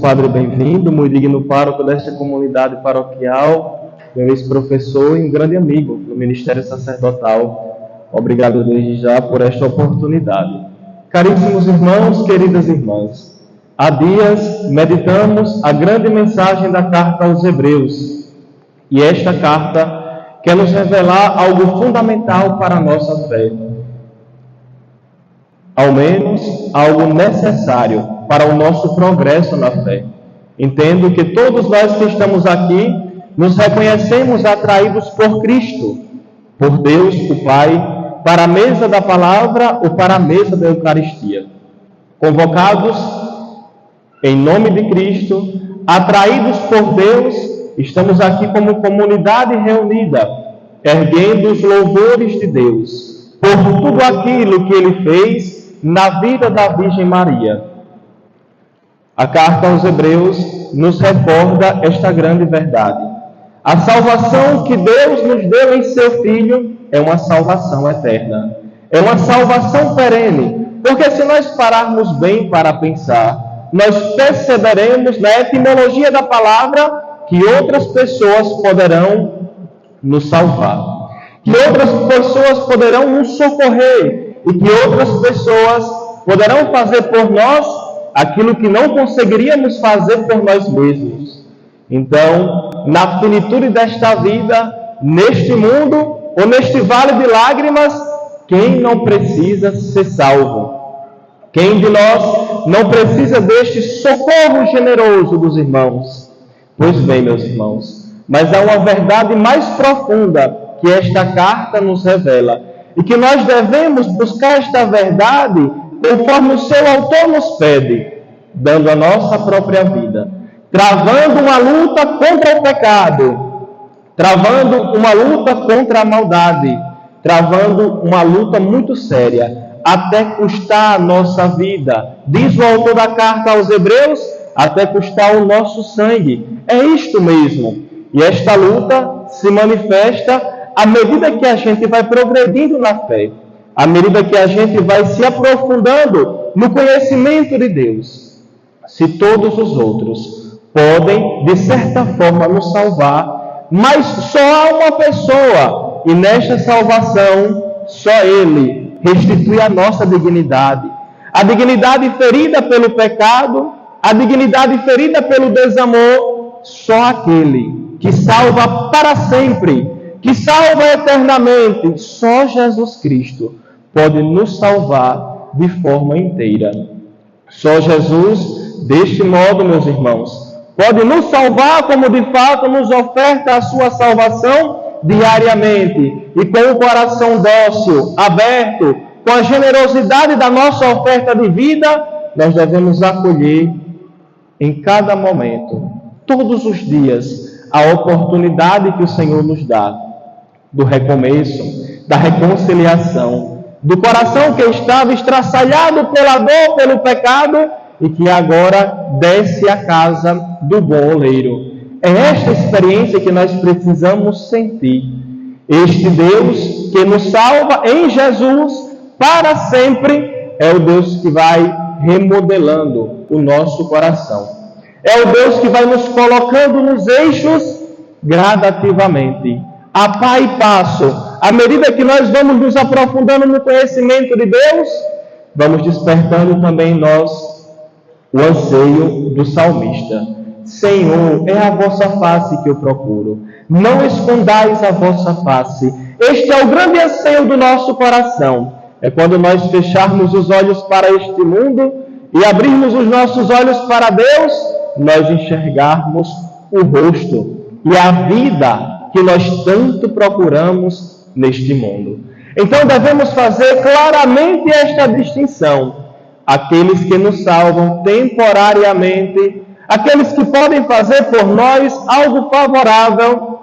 Padre, bem-vindo, muito digno pároco desta comunidade paroquial, meu ex-professor e um grande amigo no ministério sacerdotal. Obrigado desde já por esta oportunidade. Caríssimos irmãos, queridas irmãs, há dias meditamos a grande mensagem da carta aos Hebreus, e esta carta quer nos revelar algo fundamental para a nossa fé, ao menos algo necessário para o nosso progresso na fé. Entendo que todos nós que estamos aqui nos reconhecemos atraídos por Cristo, por Deus, o Pai, para a mesa da palavra ou para a mesa da Eucaristia. Convocados em nome de Cristo, atraídos por Deus, estamos aqui como comunidade reunida, erguendo os louvores de Deus por tudo aquilo que Ele fez na vida da Virgem Maria. A carta aos Hebreus nos recorda esta grande verdade. A salvação que Deus nos deu em seu Filho é uma salvação eterna. É uma salvação perene. Porque se nós pararmos bem para pensar, nós perceberemos na etimologia da palavra que outras pessoas poderão nos salvar. Que outras pessoas poderão nos socorrer. E que outras pessoas poderão fazer por nós aquilo que não conseguiríamos fazer por nós mesmos. Então, na finitude desta vida, neste mundo, ou neste vale de lágrimas, quem não precisa ser salvo? Quem de nós não precisa deste socorro generoso dos irmãos? Pois bem, meus irmãos, mas há uma verdade mais profunda que esta carta nos revela, e que nós devemos buscar esta verdade conforme o seu autor nos pede, dando a nossa própria vida, travando uma luta contra o pecado, travando uma luta contra a maldade, travando uma luta muito séria, até custar a nossa vida. Diz o autor da carta aos Hebreus, até custar o nosso sangue. É isto mesmo. E esta luta se manifesta à medida que a gente vai progredindo na fé, à medida que a gente vai se aprofundando no conhecimento de Deus. Se todos os outros podem, de certa forma, nos salvar, mas só há uma pessoa, e nesta salvação, só Ele restitui a nossa dignidade. A dignidade ferida pelo pecado, a dignidade ferida pelo desamor, só aquele que salva para sempre, que salva eternamente, só Jesus Cristo pode nos salvar de forma inteira. Só Jesus, deste modo, meus irmãos, pode nos salvar como de fato nos oferta a sua salvação diariamente. E com o coração dócil, aberto, com a generosidade da nossa oferta de vida, nós devemos acolher em cada momento, todos os dias, a oportunidade que o Senhor nos dá do recomeço, da reconciliação, do coração que estava estraçalhado pela dor, pelo pecado, e que agora desce à casa do bom oleiro. É esta experiência que nós precisamos sentir. Este Deus que nos salva em Jesus para sempre é o Deus que vai remodelando o nosso coração. É o Deus que vai nos colocando nos eixos gradativamente, a par e passo. À medida que nós vamos nos aprofundando no conhecimento de Deus, vamos despertando também em nós o anseio do salmista. Senhor, é a vossa face que eu procuro. Não escondais a vossa face. Este é o grande anseio do nosso coração. É quando nós fecharmos os olhos para este mundo e abrirmos os nossos olhos para Deus, nós enxergarmos o rosto e a vida que nós tanto procuramos neste mundo. Então devemos fazer claramente esta distinção. Aqueles que nos salvam temporariamente, aqueles que podem fazer por nós algo favorável,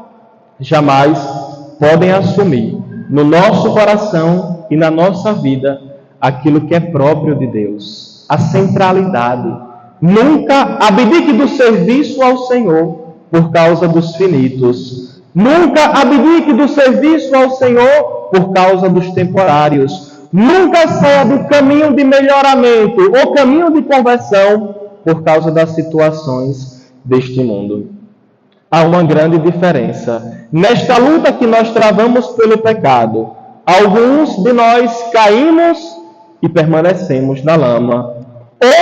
jamais podem assumir no nosso coração e na nossa vida aquilo que é próprio de Deus, a centralidade. Nunca abdique do serviço ao Senhor por causa dos finitos. Nunca abdique do serviço ao Senhor por causa dos temporários. Nunca saia do caminho de melhoramento ou caminho de conversão por causa das situações deste mundo. Há uma grande diferença. Nesta luta que nós travamos pelo pecado, alguns de nós caímos e permanecemos na lama.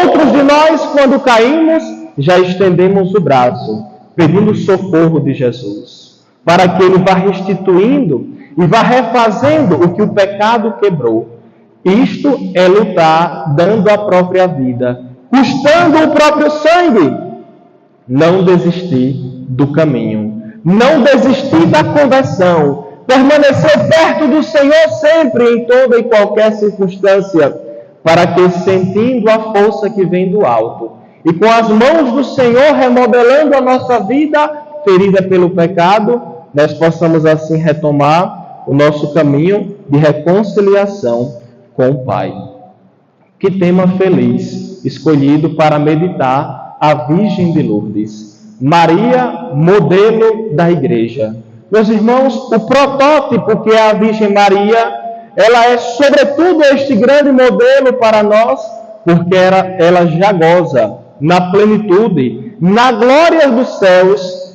Outros de nós, quando caímos, já estendemos o braço, pedindo socorro de Jesus, para que Ele vá restituindo e vá refazendo o que o pecado quebrou. Isto é lutar dando a própria vida, custando o próprio sangue. Não desistir do caminho, não desistir da conversão, permanecer perto do Senhor sempre, em toda e qualquer circunstância, para que, sentindo a força que vem do alto, e com as mãos do Senhor remodelando a nossa vida, ferida pelo pecado, nós possamos assim retomar o nosso caminho de reconciliação com o Pai. Que tema feliz escolhido para meditar a Virgem de Lourdes. Maria, modelo da Igreja. Meus irmãos, o protótipo que é a Virgem Maria, ela é sobretudo este grande modelo para nós, porque ela já goza na plenitude, na glória dos céus,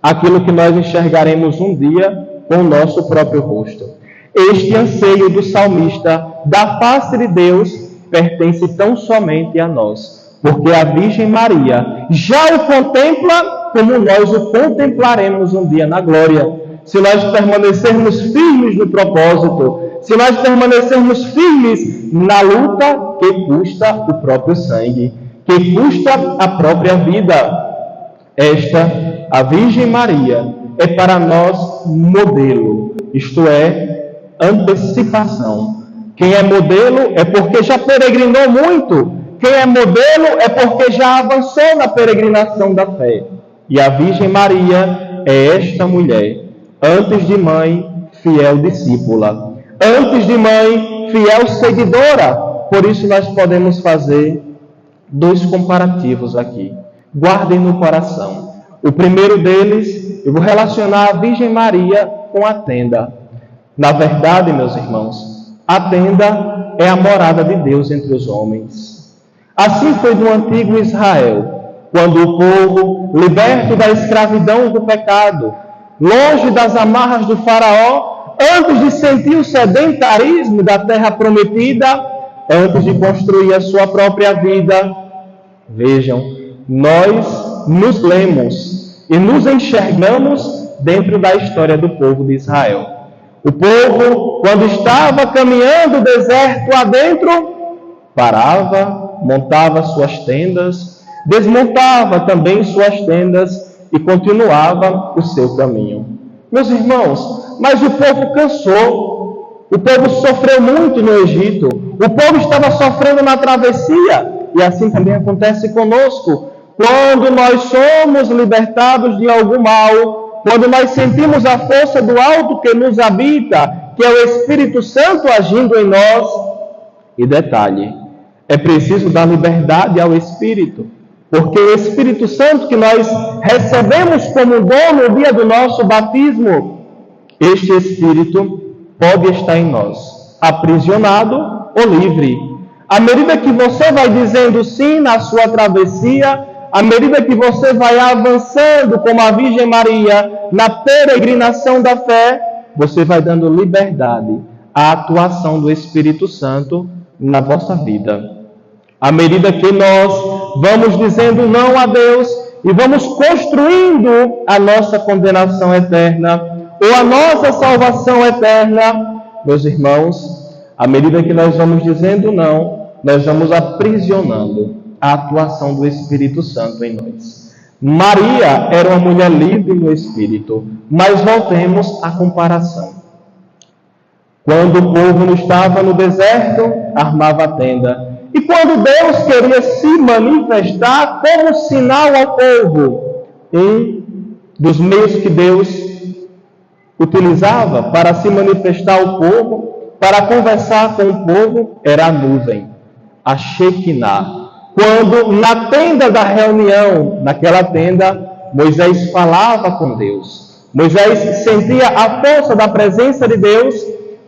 aquilo que nós enxergaremos um dia com o nosso próprio rosto. Este anseio do salmista da face de Deus pertence tão somente a nós, porque a Virgem Maria já o contempla como nós o contemplaremos um dia na glória. Se nós permanecermos firmes no propósito, se nós permanecermos firmes na luta que custa o próprio sangue, que custa a própria vida. Esta, a Virgem Maria, é para nós modelo, isto é, antecipação. Quem é modelo é porque já peregrinou muito. Quem é modelo é porque já avançou na peregrinação da fé. E a Virgem Maria é esta mulher, antes de mãe, fiel discípula, antes de mãe, fiel seguidora. Por isso nós podemos fazer dois comparativos aqui. Guardem no coração. O primeiro deles, eu vou relacionar a Virgem Maria com a tenda. Na verdade, meus irmãos, a tenda é a morada de Deus entre os homens. Assim foi no antigo Israel, quando o povo, liberto da escravidão do pecado, longe das amarras do faraó, antes de sentir o sedentarismo da terra prometida, antes de construir a sua própria vida, vejam, nós nos lemos e nos enxergamos dentro da história do povo de Israel. O povo, quando estava caminhando o deserto adentro, parava, montava suas tendas, desmontava também suas tendas e continuava o seu caminho. Meus irmãos, mas o povo cansou, o povo sofreu muito no Egito, o povo estava sofrendo na travessia, e assim também acontece conosco. Quando nós somos libertados de algum mal, quando nós sentimos a força do alto que nos habita, que é o Espírito Santo agindo em nós, e detalhe, é preciso dar liberdade ao Espírito, porque o Espírito Santo que nós recebemos como dom no dia do nosso batismo, este Espírito pode estar em nós, aprisionado ou livre. À medida que você vai dizendo sim na sua travessia, à medida que você vai avançando como a Virgem Maria na peregrinação da fé, você vai dando liberdade à atuação do Espírito Santo na vossa vida. À medida que nós vamos dizendo não a Deus e vamos construindo a nossa condenação eterna ou a nossa salvação eterna, meus irmãos, à medida que nós vamos dizendo não, nós vamos aprisionando a atuação do Espírito Santo em nós. Maria era uma mulher livre no Espírito, mas voltemos à comparação. Quando o povo não estava no deserto, armava a tenda. E quando Deus queria se manifestar como sinal ao povo, um dos meios que Deus utilizava para se manifestar ao povo, para conversar com o povo, era a nuvem, a Shekinah. Quando na tenda da reunião, naquela tenda, Moisés falava com Deus. Moisés sentia a força da presença de Deus.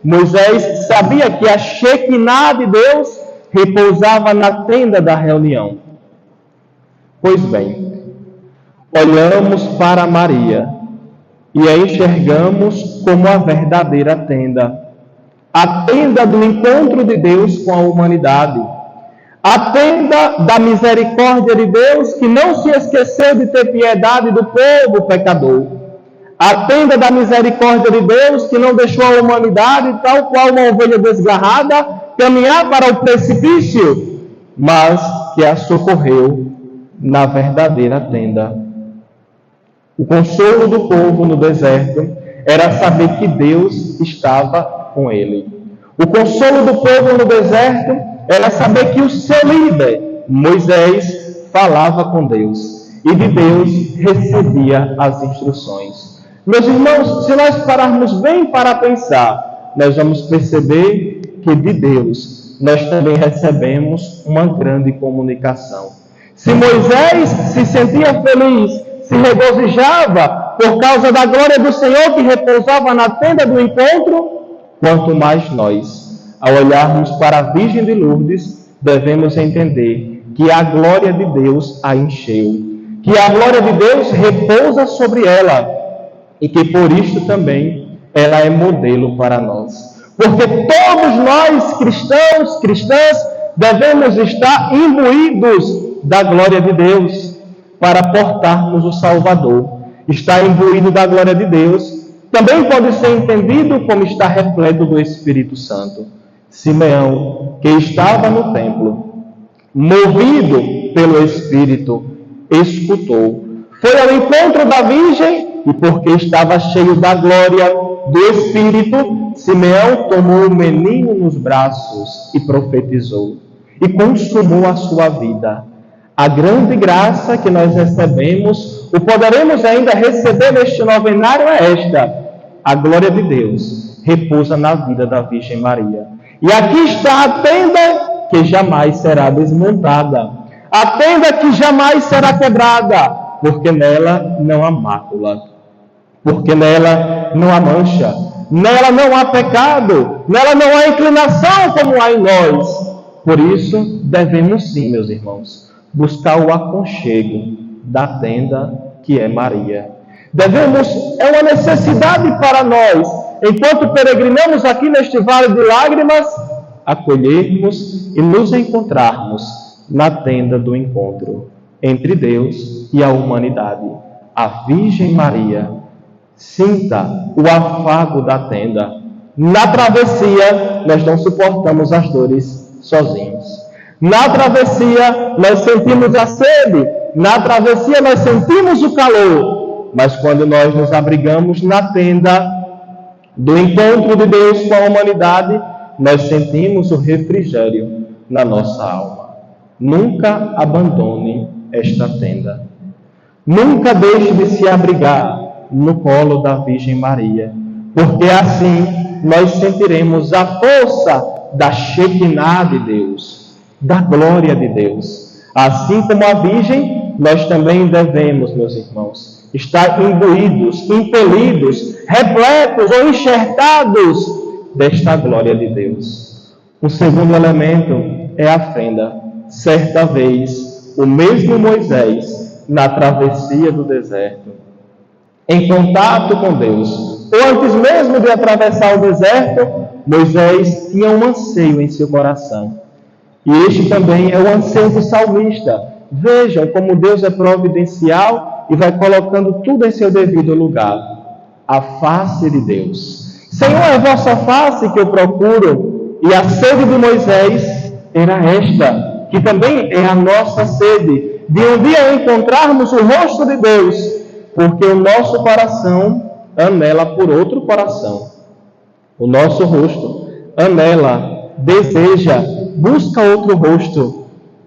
Moisés sabia que a Shekinah de Deus repousava na tenda da reunião. Pois bem, olhamos para Maria e a enxergamos como a verdadeira tenda. A tenda do encontro de Deus com a humanidade. A tenda da misericórdia de Deus, que não se esqueceu de ter piedade do povo pecador. A tenda da misericórdia de Deus, que não deixou a humanidade, tal qual uma ovelha desgarrada, caminhar para o precipício, mas que a socorreu na verdadeira tenda. O consolo do povo no deserto era saber que Deus estava com ele. O consolo do povo no deserto era saber que o seu líder, Moisés, falava com Deus e de Deus recebia as instruções. Meus irmãos, se nós pararmos bem para pensar, nós vamos perceber que de Deus nós também recebemos uma grande comunicação. Se Moisés se sentia feliz, se regozijava por causa da glória do Senhor que repousava na tenda do encontro, quanto mais nós, ao olharmos para a Virgem de Lourdes, devemos entender que a glória de Deus a encheu, que a glória de Deus repousa sobre ela e que por isto também ela é modelo para nós. Porque todos nós, cristãos, cristãs, devemos estar imbuídos da glória de Deus para portarmos o Salvador. Estar imbuído da glória de Deus também pode ser entendido como estar repleto do Espírito Santo. Simeão, que estava no templo, movido pelo Espírito, escutou. Foi ao encontro da Virgem e porque estava cheio da glória do Espírito, Simeão tomou o menino nos braços e profetizou. E consumou a sua vida. A grande graça que nós recebemos, o poderemos ainda receber neste novenário é esta: a glória de Deus repousa na vida da Virgem Maria. E aqui está a tenda que jamais será desmontada, a tenda que jamais será quebrada, porque nela não há mácula, porque nela não há mancha, nela não há pecado, nela não há inclinação como há em nós. Por isso, devemos sim, meus irmãos, buscar o aconchego da tenda que é Maria. É uma necessidade para nós, enquanto peregrinamos aqui neste vale de lágrimas, acolhermos e nos encontrarmos na tenda do encontro entre Deus e a humanidade. A Virgem Maria, sinta o afago da tenda. Na travessia, nós não suportamos as dores sozinhos. Na travessia, nós sentimos a sede. Na travessia, nós sentimos o calor. Mas quando nós nos abrigamos na tenda do encontro de Deus com a humanidade, nós sentimos o refrigério na nossa alma. Nunca abandone esta tenda. Nunca deixe de se abrigar no colo da Virgem Maria, porque assim nós sentiremos a força da Shekinah de Deus, da glória de Deus. Assim como a Virgem, nós também devemos, meus irmãos, estar imbuídos, impelidos, repletos ou enxertados desta glória de Deus. O segundo elemento é a fenda. Certa vez, o mesmo Moisés, na travessia do deserto, em contato com Deus, ou antes mesmo de atravessar o deserto, Moisés tinha um anseio em seu coração. E este também é o anseio do salmista. Vejam como Deus é providencial e vai colocando tudo em seu devido lugar. A face de Deus. Senhor, é vossa face que eu procuro. E a sede de Moisés era esta, que também é a nossa sede, de um dia encontrarmos o rosto de Deus, porque o nosso coração anela por outro coração. O nosso rosto anela, deseja, busca outro rosto.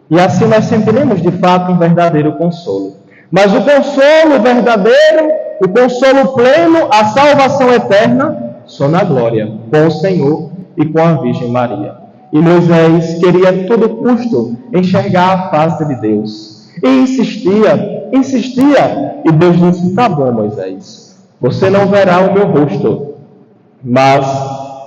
E assim nós sentiremos de fato um verdadeiro consolo. Mas o consolo verdadeiro, o consolo pleno, a salvação eterna, só na glória, com o Senhor e com a Virgem Maria. E Moisés queria a todo custo enxergar a face de Deus. E insistia. E Deus disse: tá bom, Moisés, você não verá o meu rosto, mas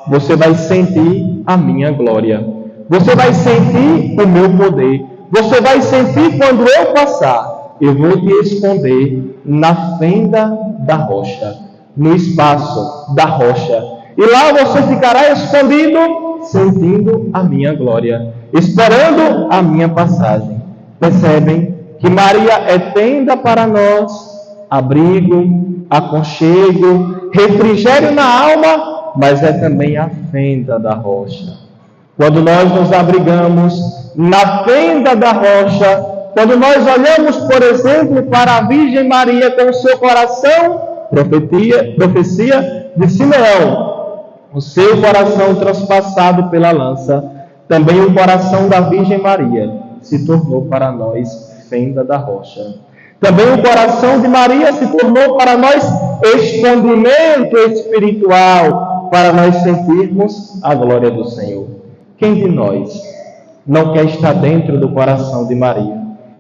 você vai sentir a minha glória. Você vai sentir o meu poder. Você vai sentir quando eu passar. eu vou te esconder na fenda da rocha, no espaço da rocha. E lá você ficará escondido, sentindo a minha glória, esperando a minha passagem. Percebem que Maria é tenda para nós, abrigo, aconchego, refrigério na alma, mas é também a fenda da rocha. Quando nós nos abrigamos na fenda da rocha, quando nós olhamos, por exemplo, para a Virgem Maria com o seu coração, profecia de Simeão, o seu coração transpassado pela lança, também o coração da Virgem Maria se tornou para nós fenda da rocha. Também o coração de Maria se tornou para nós escondimento espiritual, para nós sentirmos a glória do Senhor. Quem de nós não quer estar dentro do coração de Maria?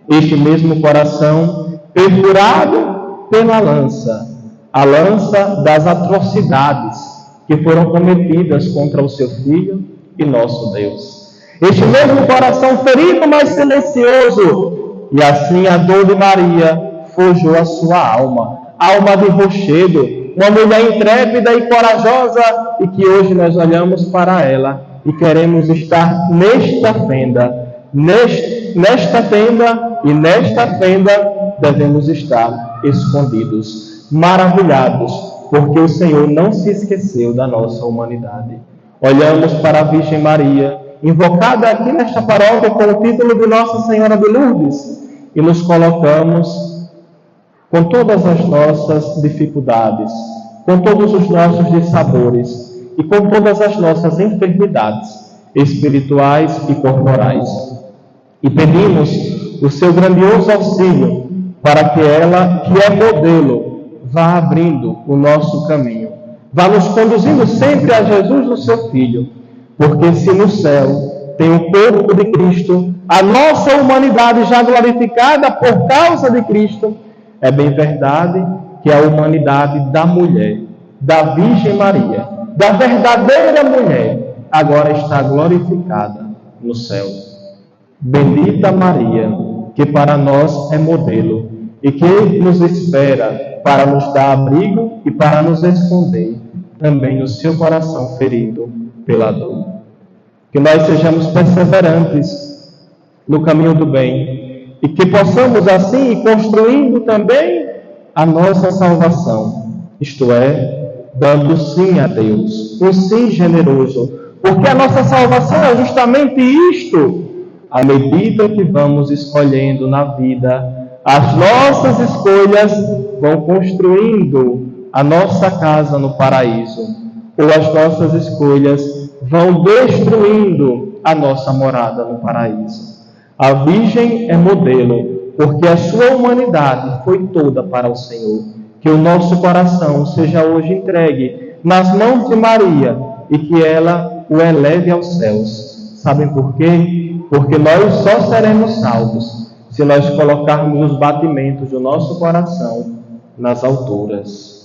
Este mesmo coração perfurado pela lança, a lança das atrocidades que foram cometidas contra o seu Filho e nosso Deus. Este mesmo coração ferido, mas silencioso, e assim a dor de Maria forjou a sua alma, alma de rochedo, uma mulher intrépida e corajosa, e que hoje nós olhamos para ela e queremos estar nesta fenda, nesta tenda e nesta fenda devemos estar escondidos, maravilhados, porque o Senhor não se esqueceu da nossa humanidade. Olhamos para a Virgem Maria, invocada aqui nesta paróquia com o título de Nossa Senhora de Lourdes, e nos colocamos com todas as nossas dificuldades, com todos os nossos dissabores e com todas as nossas enfermidades espirituais e corporais. E pedimos o seu grandioso auxílio para que ela, que é modelo, vá abrindo o nosso caminho, vá nos conduzindo sempre a Jesus, o seu Filho, porque se no céu tem o corpo de Cristo, a nossa humanidade já glorificada por causa de Cristo, é bem verdade que a humanidade da mulher, da Virgem Maria, da verdadeira mulher, agora está glorificada no céu. Bendita Maria, que para nós é modelo e que nos espera para nos dar abrigo e para nos esconder também no seu coração ferido pela dor. Que nós sejamos perseverantes no caminho do bem e que possamos assim ir construindo também a nossa salvação, isto é, dando sim a Deus, um sim generoso, porque a nossa salvação é justamente isto. À medida que vamos escolhendo na vida, as nossas escolhas vão construindo a nossa casa no paraíso, ou as nossas escolhas vão destruindo a nossa morada no paraíso. A Virgem é modelo, porque a sua humanidade foi toda para o Senhor. Que o nosso coração seja hoje entregue nas mãos de Maria e que ela o eleve aos céus. Sabem por quê? Porque nós só seremos salvos se nós colocarmos os batimentos do nosso coração nas alturas.